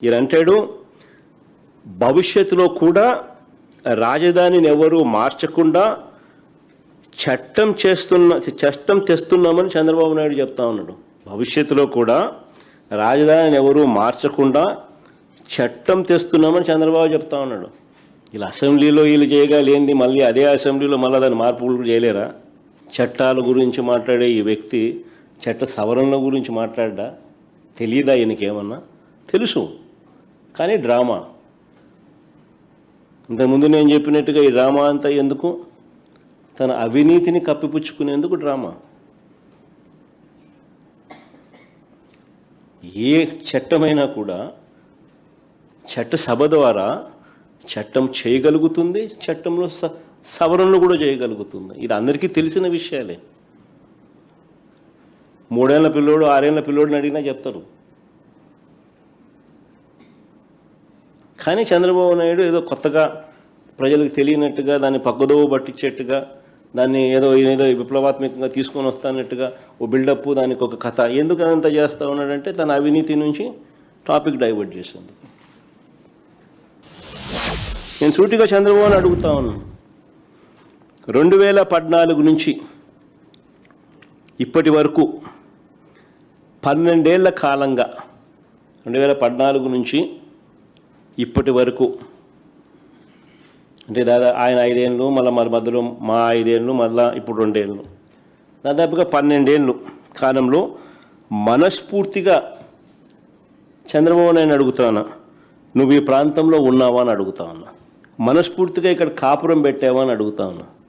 ఈయన అంటాడు భవిష్యత్తులో కూడా రాజధానిని ఎవరు మార్చకుండా చట్టం తెస్తున్నామని చంద్రబాబు నాయుడు చెప్తా ఉన్నాడు. భవిష్యత్తులో కూడా రాజధానిని ఎవరు మార్చకుండా చట్టం తెస్తున్నామని చంద్రబాబు చెప్తా ఉన్నాడు. ఇలా అసెంబ్లీలో వీళ్ళు చేయగలేంది మళ్ళీ అదే అసెంబ్లీలో మళ్ళీ దాని మార్పులు చేయలేరా? చట్టాల గురించి మాట్లాడే ఈ వ్యక్తి చట్ట సవరణల గురించి మాట్లాడ్డా? తెలియదా ఈయనకేమన్నా? తెలుసు, కానీ డ్రామా. ఇంతకుముందు నేను చెప్పినట్టుగా ఈ డ్రామా అంతా ఎందుకు? తన అవినీతిని కప్పిపుచ్చుకునేందుకు డ్రామా. ఏ చట్టమైనా కూడా చట్టసభ ద్వారా చట్టం చేయగలుగుతుంది, చట్టంలో సవరణలు కూడా చేయగలుగుతుంది. ఇది అందరికీ తెలిసిన విషయాలే. 3 ఏళ్ల పిల్లోడు 6 ఏళ్ల పిల్లోడిని అడిగినా చెప్తారు. కానీ చంద్రబాబు నాయుడు ఏదో కొత్తగా ప్రజలకు తెలియనట్టుగా దాన్ని పక్కదోవ పట్టించేట్టుగా దాన్ని ఏదో విప్లవాత్మకంగా తీసుకొని వస్తానట్టుగా ఓ బిల్డప్, దానికి ఒక కథ. ఎందుకు అదంతా చేస్తూ ఉన్నాడంటే తన అవినీతి నుంచి టాపిక్ డైవర్ట్ చేస్తుంది. నేను సూటిగా చంద్రబాబుని అడుగుతా ఉన్నాను, 2014 నుంచి ఇప్పటి వరకు 12 ఏళ్ల కాలంగా, 2014 నుంచి ఇప్పటి వరకు అంటే ఆయన 5 ఏళ్ళు, మళ్ళీ మధ్యలో మా 5 ఏళ్ళు, మళ్ళీ ఇప్పుడు 2 ఏళ్ళు, దాదాపుగా 12 ఏళ్ళు కాలంలో మనస్ఫూర్తిగా చంద్రబాబు నాయుడు అడుగుతాను, నువ్వు ఈ ప్రాంతంలో ఉన్నావా అని అడుగుతా ఉన్నా. మనస్ఫూర్తిగా ఇక్కడ కాపురం పెట్టావా అని అడుగుతా ఉన్నా.